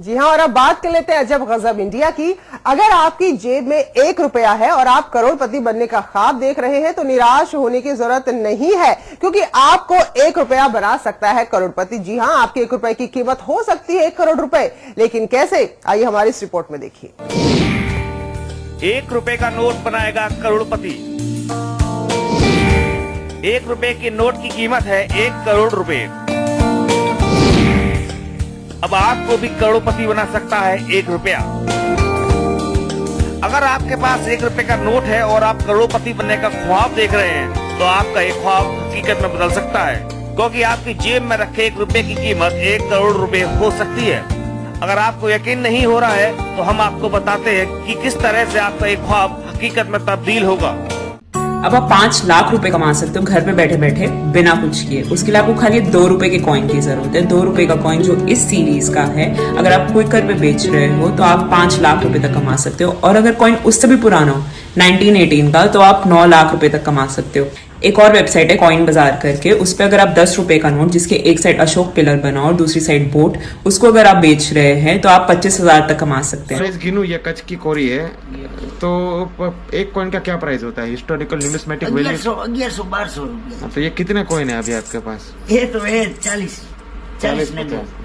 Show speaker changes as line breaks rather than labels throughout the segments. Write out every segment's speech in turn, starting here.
जी हाँ, और अब बात कर लेते हैं अजब गजब इंडिया की। अगर आपकी जेब में 1 रुपया है और आप करोड़पति बनने का ख्वाब देख रहे हैं तो निराश होने की जरूरत नहीं है, क्योंकि आपको 1 रुपया बना सकता है करोड़पति। जी हाँ, आपके 1 रुपए की कीमत हो सकती है 1 करोड़ रुपए, लेकिन कैसे, आइए हमारी इस रिपोर्ट में देखिए।
1 रुपए का नोट बनाएगा करोड़पति। 1 रुपए के नोट की कीमत है 1 करोड़ रुपए। अब आपको भी करोड़पति बना सकता है 1 रुपया। अगर आपके पास 1 रुपए का नोट है और आप करोड़पति बनने का ख्वाब देख रहे हैं तो आपका एक ख्वाब हकीकत में बदल सकता है, क्योंकि आपकी जेब में रखे 1 रुपए की कीमत 1 करोड़ रुपए हो सकती है। अगर आपको यकीन नहीं हो रहा है तो हम आपको बताते हैं कि किस तरह से आपका एक ख्वाब हकीकत में तब्दील होगा।
अब आप 5 लाख रुपए कमा सकते हो घर पे बैठे बैठे बिना कुछ किए। उसके लिए आपको खाली 2 रुपए के कॉइन की जरूरत है। 2 रुपए का कॉइन जो इस सीरीज का है, अगर आप क्विकर पे बेच रहे हो तो आप 5 लाख रुपए तक कमा सकते हो। और अगर कॉइन उससे भी पुराना हो 1918 का, तो आप 9 लाख रुपए तक कमा सकते हो। एक और वेबसाइट है कॉइन बाजार करके, उस पर अगर आप 10 रुपए का नोट जिसके एक साइड अशोक पिलर बना और दूसरी साइड बोट, उसको अगर आप बेच रहे हैं तो आप 25,000 तक कमा सकते हैं।
प्राइस गिनू, ये कच्छ की कोरी है, तो एक कॉइन का क्या प्राइस होता है? हिस्टोरिकल न्यूमिस्मेटिक वैल्यू
1100-1200 रुपया।
तो ये कितने कॉइन है अभी आपके पास?
ये तो है 40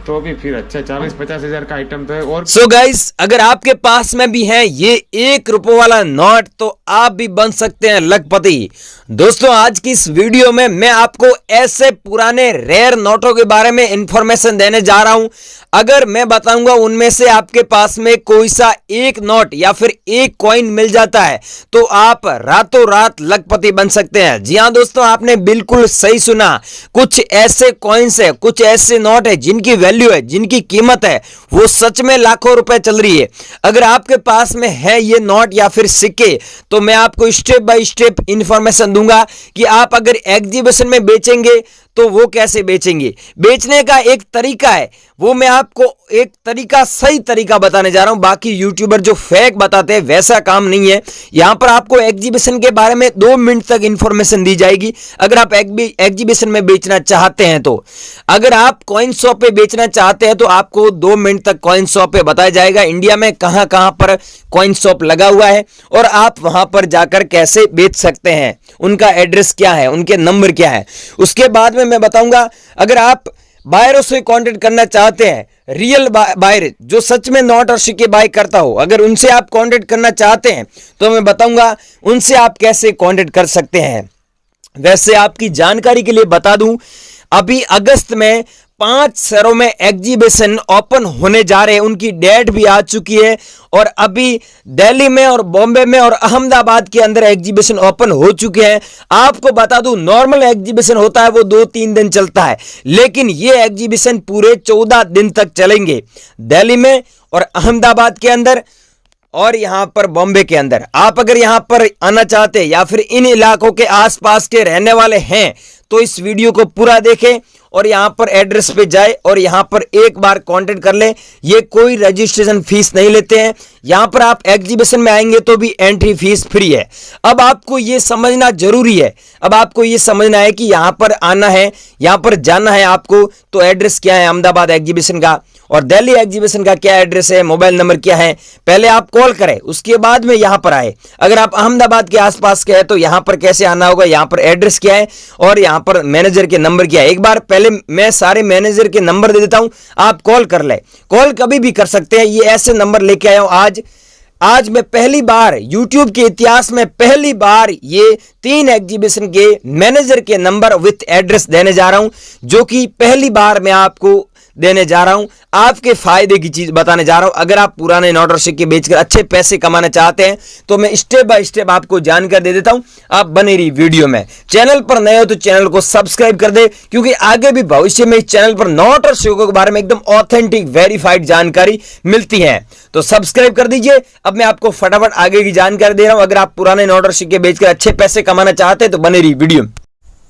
तो भी फिर अच्छा 40-50 हजार का आइटम तो है। और
सो गाइस, अगर आपके पास में भी है ये 1 रुपए वाला नोट तो आप भी बन सकते हैं लखपति। दोस्तों, आज की इस वीडियो में मैं आपको ऐसे पुराने रेयर नोटों के बारे में इंफॉर्मेशन देने जा रहा हूं। अगर मैं बताऊंगा उनमें से आपके पास में कोई सा एक नोट या फिर एक कॉइन मिल जाता है तो आप रातों रात लखपति बन सकते हैं। जी हां दोस्तों, आपने बिल्कुल सही सुना। कुछ ऐसे कॉइन्स है, कुछ ऐसे नोट है जिनकी वैल्यू है, जिनकी कीमत है वो सच में लाखों रुपए चल रही है। अगर आपके पास में है ये नोट या फिर सिक्के तो मैं आपको स्टेप बाय स्टेप इंफॉर्मेशन दूंगा कि आप अगर एग्जीबिशन में बेचेंगे तो वो कैसे बेचेंगे। बेचने का एक तरीका है, वो मैं आपको एक तरीका, सही तरीका बताने जा रहा हूं। बाकी यूट्यूबर जो फेक बताते हैं वैसा काम नहीं है। यहां पर आपको एग्जीबिशन के बारे में 2 मिनट तक इंफॉर्मेशन दी जाएगी अगर आप एग्जीबिशन में बेचना चाहते हैं तो। अगर आप कॉइन शॉप पे बेचना चाहते हैं तो आपको 2 मिनट तक कॉइन शॉप पे बताया जाएगा इंडिया में कहां कहां पर कॉइन शॉप लगा हुआ है और आप वहां पर जाकर कैसे बेच सकते हैं, उनका एड्रेस क्या है, उनके नंबर क्या है। उसके बाद में मैं बताऊंगा अगर आप बायरों से कांटेक्ट करना चाहते हैं, रियल बायर जो सच में नोट और सिक्के बाय करता हो, अगर उनसे आप कांटेक्ट करना चाहते हैं तो मैं बताऊंगा उनसे आप कैसे कांटेक्ट कर सकते हैं। वैसे आपकी जानकारी के लिए बता दूं, अभी अगस्त में 5 शहरों में एग्जीबिशन ओपन होने जा रहे हैं, उनकी डेट भी आ चुकी है। और अभी दिल्ली में और बॉम्बे में और अहमदाबाद के अंदर एग्जीबिशन ओपन हो चुके हैं। आपको बता दूं, नॉर्मल एग्जीबिशन होता है वो 2-3 दिन चलता है, लेकिन ये एग्जीबिशन पूरे 14 दिन तक चलेंगे दिल्ली में और अहमदाबाद के अंदर और यहां पर बॉम्बे के अंदर। आप अगर यहां पर आना चाहते हैं या फिर इन इलाकों के आसपास के रहने वाले हैं तो इस वीडियो को पूरा देखें और यहां पर एड्रेस पे जाए और यहां पर एक बार कांटेक्ट कर लें। ये कोई रजिस्ट्रेशन फीस नहीं लेते हैं। यहां पर आप एग्जीबिशन में आएंगे तो भी एंट्री फीस फ्री है। अब आपको ये समझना जरूरी है, अब आपको ये समझना है कि यहां पर आना है, यहां पर जाना है आपको, तो एड्रेस क्या है अहमदाबाद एग्जीबिशन का और दिल्ली एग्जीबिशन का क्या एड्रेस है, मोबाइल नंबर क्या है, पहले आप कॉल करें उसके बाद में यहां पर आए। अगर आप अहमदाबाद के आसपास के हैं तो यहां पर कैसे आना होगा, यहां पर एड्रेस क्या है और यहां पर मैनेजर के नंबर क्या है। एक बार पहले मैं सारे मैनेजर के नंबर दे देता हूं, आप कॉल कर ले। कॉल कभी भी कर सकते हैं। ये ऐसे नंबर लेके आया हूं आज मैं पहली बार YouTube के इतिहास में पहली बार ये 3 एग्जीबिशन के मैनेजर के नंबर विथ एड्रेस देने जा रहा हूं, जो कि पहली बार मैं आपको देने जा रहा हूं। आपके फायदे की चीज बताने जा रहा हूं। अगर आप पुराने नोट और सिक्के बेचकर अच्छे पैसे कमाना चाहते हैं तो मैं स्टेप बाय स्टेप आपको जानकारी दे देता हूं। आप बने रही वीडियो में। चैनल पर नए हो तो चैनल को सब्सक्राइब कर दे, क्योंकि आगे भी भविष्य में इस चैनल पर नोट और सिक्कों के बारे में एकदम ऑथेंटिक वेरीफाइड जानकारी मिलती है। तो सब्सक्राइब कर दीजिए। अब मैं आपको फटाफट आगे की जानकारी दे रहा हूं। अगर आप पुराने नोट और सिक्के बेचकर अच्छे पैसे कमाना चाहते हैं तो बने रही वीडियो।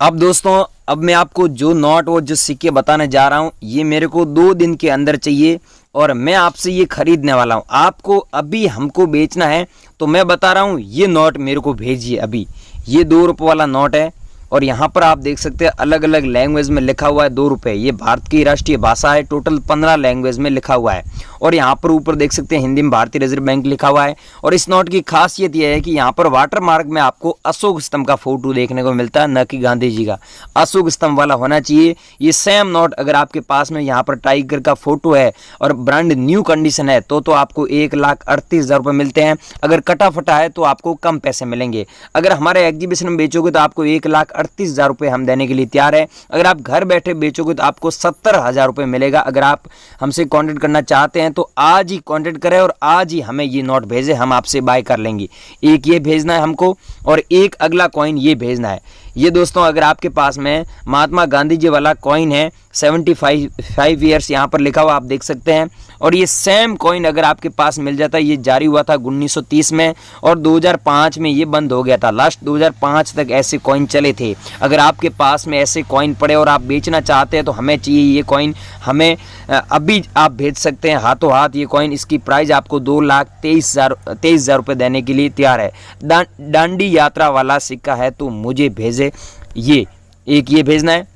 अब दोस्तों, अब मैं आपको जो नोट और जो सिक्के बताने जा रहा हूं ये मेरे को 2 दिन के अंदर चाहिए और मैं आपसे ये खरीदने वाला हूं। आपको अभी हमको बेचना है तो मैं बता रहा हूं ये नोट मेरे को भेजिए अभी। ये 2 रुपये वाला नोट है और यहाँ पर आप देख सकते हैं अलग अलग लैंग्वेज में लिखा हुआ है 2 रुपये। ये भारत की राष्ट्रीय भाषा है, टोटल 15 लैंग्वेज में लिखा हुआ है। और यहाँ पर ऊपर देख सकते हैं हिंदी में भारतीय रिजर्व बैंक लिखा हुआ है। और इस नोट की खासियत यह है कि यहाँ पर वाटर मार्क में आपको अशोक स्तंभ का फोटो देखने को मिलता है, न कि गांधी जी का। अशोक स्तंभ वाला होना चाहिए। ये सेम नोट अगर आपके पास में यहाँ पर टाइगर का फोटो है और ब्रांड न्यू कंडीशन है तो आपको 1,38,000 रुपये मिलते हैं। अगर कटा फटा है तो आपको कम पैसे मिलेंगे। अगर हमारे एग्जीबिशन में बेचोगे तो आपको 1,38,000 रुपये हम देने के लिए तैयार है। अगर आप घर बैठे बेचोगे तो आपको 70,000 रुपये मिलेगा। अगर आप हमसे कॉन्टेक्ट करना चाहते हैं तो आज ही कॉन्टेक्ट करें और आज ही हमें ये नोट भेजें, हम आपसे बाय कर लेंगे। एक ये भेजना है हमको और एक अगला कॉइन ये भेजना है। ये दोस्तों अगर आपके पास में महात्मा गांधी जी वाला कॉइन है 75 ईयर्स यहाँ पर लिखा हुआ आप देख सकते हैं। और ये सेम कॉइन अगर आपके पास मिल जाता है, ये जारी हुआ था 1930 में और 2005 में ये बंद हो गया था। लास्ट 2005 तक ऐसे कॉइन चले थे। अगर आपके पास में ऐसे कॉइन पड़े और आप बेचना चाहते हैं तो हमें चाहिए ये कॉइन, हमें अभी आप भेज सकते हैं हाथों हाथ ये कॉइन। इसकी प्राइस आपको 2,23,000 रुपये देने के लिए तैयार है। दांडी यात्रा वाला सिक्का है तो मुझे भेजे, ये एक ये भेजना है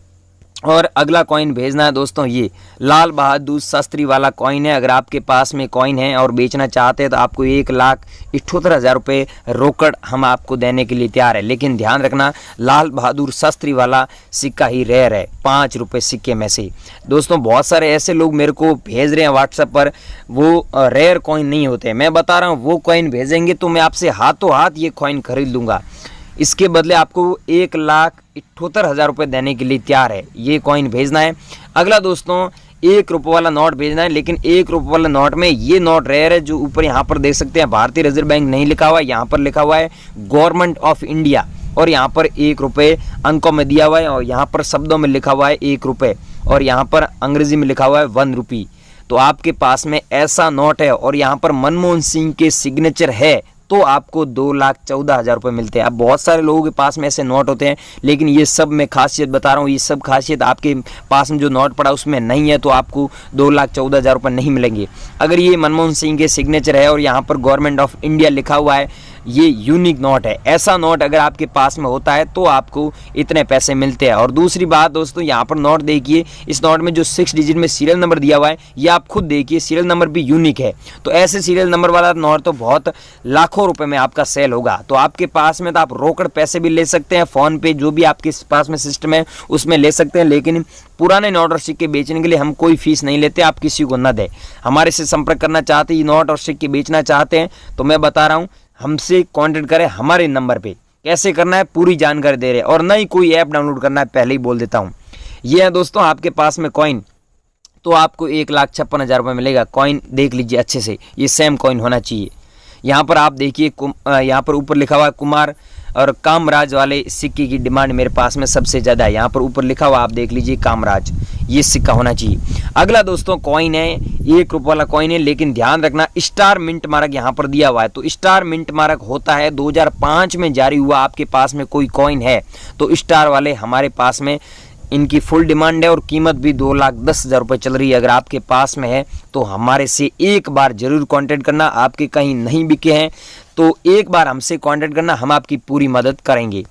और अगला कॉइन भेजना है दोस्तों ये लाल बहादुर शास्त्री वाला कॉइन है। अगर आपके पास में कॉइन है और बेचना चाहते हैं तो आपको 1,78,000 रुपये रोकड़ हम आपको देने के लिए तैयार है। लेकिन ध्यान रखना लाल बहादुर शास्त्री वाला सिक्का ही रेयर है 5 रुपये सिक्के में से। दोस्तों बहुत सारे ऐसे लोग मेरे को भेज रहे हैं व्हाट्सएप पर, वो रेयर कॉइन नहीं होते। मैं बता रहा हूँ वो कॉइन भेजेंगे तो मैं आपसे हाथों हाथ ये कॉइन खरीद लूँगा। इसके बदले आपको 1,78,000 रुपये देने के लिए तैयार है। ये कॉइन भेजना है। अगला दोस्तों 1 रुपये वाला नोट भेजना है। लेकिन 1 रुपये वाला नोट में ये नोट रेयर है जो ऊपर यहाँ पर देख सकते हैं भारतीय रिजर्व बैंक नहीं लिखा हुआ है, यहाँ पर लिखा हुआ है गवर्नमेंट ऑफ इंडिया। और यहाँ पर 1 रुपये अंकों में दिया हुआ है और यहाँ पर शब्दों में लिखा हुआ है 1 रुपये और यहाँ पर अंग्रेजी में लिखा हुआ है 1 रुपी। तो आपके पास में ऐसा नोट है और यहाँ पर मनमोहन सिंह के सिग्नेचर है तो आपको 2,14,000 रुपये मिलते हैं। अब बहुत सारे लोगों के पास में ऐसे नोट होते हैं, लेकिन ये सब मैं खासियत बता रहा हूँ, ये सब खासियत आपके पास में जो नोट पड़ा उसमें नहीं है तो आपको 2,14,000 रुपये नहीं मिलेंगे। अगर ये मनमोहन सिंह के सिग्नेचर है और यहाँ पर गवर्नमेंट ऑफ इंडिया लिखा हुआ है, ये यूनिक नोट है। ऐसा नोट अगर आपके पास में होता है तो आपको इतने पैसे मिलते हैं। और दूसरी बात दोस्तों यहाँ पर नोट देखिए, इस नोट में जो 6 डिजिट में सीरियल नंबर दिया हुआ है ये आप खुद देखिए, सीरियल नंबर भी यूनिक है। तो ऐसे सीरियल नंबर वाला नोट तो बहुत लाखों रुपए में आपका सेल होगा। तो आपके पास में तो आप रोकड़ पैसे भी ले सकते हैं, फोन पे जो भी आपके पास में सिस्टम है उसमें ले सकते हैं। लेकिन पुराने नोट और सिक्के बेचने के लिए हम कोई फीस नहीं लेते, आप किसी को न दें। हमारे से संपर्क करना चाहते हैं, नोट और सिक्के बेचना चाहते हैं तो मैं बता रहा हूँ हमसे कांटेक्ट करें हमारे नंबर पे। कैसे करना है पूरी जानकारी दे रहे हैं और ना ही कोई ऐप डाउनलोड करना है, पहले ही बोल देता हूँ। ये है दोस्तों आपके पास में कॉइन, तो आपको 1,56,000 रुपये मिलेगा। कॉइन देख लीजिए अच्छे से, ये सेम कॉइन होना चाहिए। यहाँ पर आप देखिए यहाँ पर ऊपर लिखा हुआ है कुमार और कामराज वाले सिक्के की डिमांड मेरे पास में सबसे ज़्यादा है। यहाँ पर ऊपर लिखा हुआ आप देख लीजिए कामराज, ये सिक्का होना चाहिए। अगला दोस्तों कॉइन है 1 रुपये वाला कॉइन है, लेकिन ध्यान रखना स्टार मिंट मार्क यहाँ पर दिया हुआ है। तो स्टार मिंट मार्क होता है 2005 में जारी हुआ। आपके पास में कोई कॉइन है तो स्टार वाले हमारे पास में इनकी फुल डिमांड है और कीमत भी 2,10,000 रुपये चल रही है। अगर आपके पास में है तो हमारे से एक बार जरूर कांटेक्ट करना। आपके कहीं नहीं बिके हैं तो एक बार हमसे कांटेक्ट करना, हम आपकी पूरी मदद करेंगे।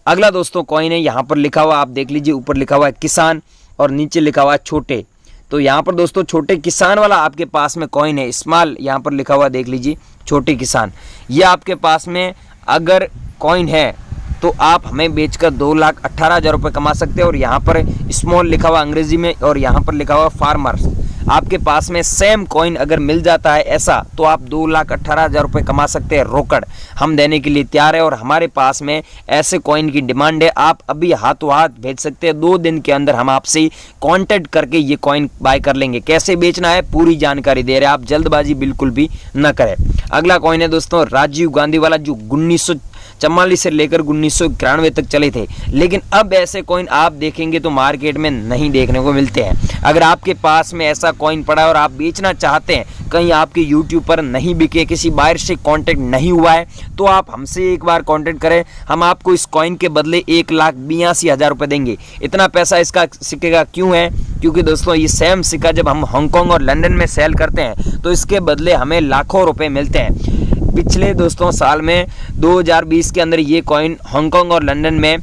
अगला दोस्तों कॉइन है, यहाँ पर लिखा हुआ आप देख लीजिए, ऊपर लिखा हुआ है किसान और नीचे लिखा हुआ है छोटे। तो यहाँ पर दोस्तों छोटे किसान वाला आपके पास में कॉइन है, स्मॉल यहाँ पर लिखा हुआ देख लीजिए छोटे किसान। ये आपके पास में अगर कॉइन है तो आप हमें बेचकर 2,18,000 रुपये कमा सकते हैं। और यहाँ पर स्मॉल लिखा हुआ अंग्रेजी में और यहाँ पर लिखा हुआ फार्मर्स। आपके पास में सेम कॉइन अगर मिल जाता है ऐसा तो आप 2,18,000 रुपये कमा सकते हैं रोकड़। हम देने के लिए तैयार है और हमारे पास में ऐसे कॉइन की डिमांड है। आप अभी हाथों हाथ भेज सकते हैं, 2 दिन के अंदर हम आपसे कांटेक्ट करके ये कॉइन बाय कर लेंगे। कैसे बेचना है पूरी जानकारी दे रहे हैं, आप जल्दबाजी बिल्कुल भी न करें। अगला कॉइन है दोस्तों राजीव गांधी वाला, जो 1944 से लेकर 1991 तक चले थे, लेकिन अब ऐसे कॉइन आप देखेंगे तो मार्केट में नहीं देखने को मिलते हैं। अगर आपके पास में ऐसा कॉइन पड़ा है और आप बेचना चाहते हैं, कहीं आपके YouTube पर नहीं बिके, किसी बायर से कांटेक्ट नहीं हुआ है, तो आप हमसे एक बार कांटेक्ट करें। हम आपको इस कॉइन के बदले 1,82,000 रुपये देंगे। इतना पैसा इसका सिक्के का क्यों है? क्योंकि दोस्तों ये सेम सिक्का जब हम हांगकांग और लंदन में सेल करते हैं तो इसके बदले हमें लाखों रुपए मिलते हैं। पिछले दोस्तों साल में 2020 के अंदर ये कॉइन हांगकांग और लंदन में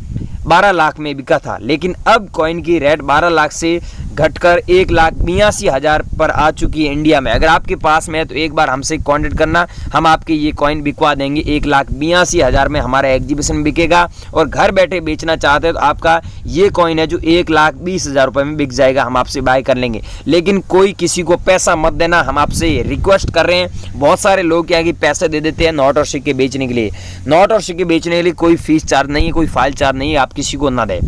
12 लाख में बिका था, लेकिन अब कॉइन की रेट 12 लाख से घटकर 1,82,000 पर आ चुकी है इंडिया में। अगर आपके पास में है तो एक बार हमसे कांटेक्ट करना, हम आपके ये कॉइन बिकवा देंगे। 1,82,000 में हमारे एग्जीबिशन में बिकेगा और घर बैठे बेचना चाहते हैं तो आपका ये कॉइन है जो 1,20,000 रुपए में बिक जाएगा, हम आपसे बाय कर लेंगे। लेकिन कोई किसी को पैसा मत देना, हम आपसे रिक्वेस्ट कर रहे हैं। बहुत सारे लोग क्या कि पैसे दे देते हैं नोट और सिक्के बेचने के लिए। नोट और सिक्के बेचने के लिए कोई फीस चार्ज नहीं है, कोई फाइल चार्ज नहीं है, आप किसी को ना दें।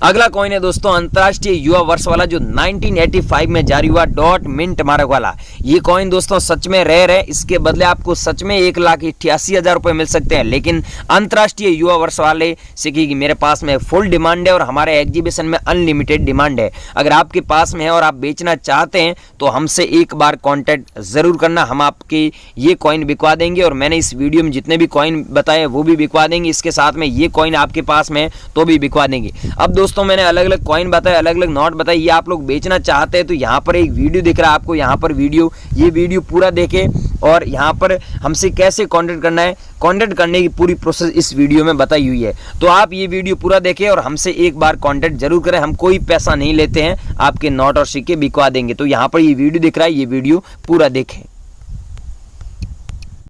अगला कॉइन है दोस्तों अंतरराष्ट्रीय युवा वर्ष वाला जो 1985 में जारी हुआ डॉट मिंट मार्क वाला। ये कॉइन दोस्तों सच में रेयर है, इसके बदले आपको सच में 1,88,000 रुपए मिल सकते हैं। लेकिन अंतरराष्ट्रीय युवा वर्ष वाले सिक्के की मेरे पास में फुल डिमांड है और हमारे एग्जीबिशन में अनलिमिटेड डिमांड है। अगर आपके पास में है और आप बेचना चाहते हैं तो हमसे एक बार कॉन्टेक्ट जरूर करना, हम आपके ये कॉइन बिकवा देंगे। और मैंने इस वीडियो में जितने भी कॉइन बताए वो भी बिकवा देंगे, इसके साथ में ये कॉइन आपके पास में तो भी बिकवा देंगे। अब दोस्तों मैंने अलग अलग कॉइन बताए, अलग अलग नोट बताए, ये आप लोग बेचना चाहते हैं तो यहाँ पर एक वीडियो दिख रहा है आपको, यहाँ पर वीडियो, ये वीडियो पूरा देखें और यहाँ पर हमसे कैसे कांटेक्ट करना है, कांटेक्ट करने की पूरी प्रोसेस इस वीडियो में बताई हुई है। तो आप ये वीडियो पूरा देखें और हमसे एक बार कांटेक्ट जरूर करें, हम कोई पैसा नहीं लेते हैं, आपके नोट और सिक्के बिकवा देंगे। तो यहाँ पर ये वीडियो दिख रहा है, ये वीडियो पूरा देखें।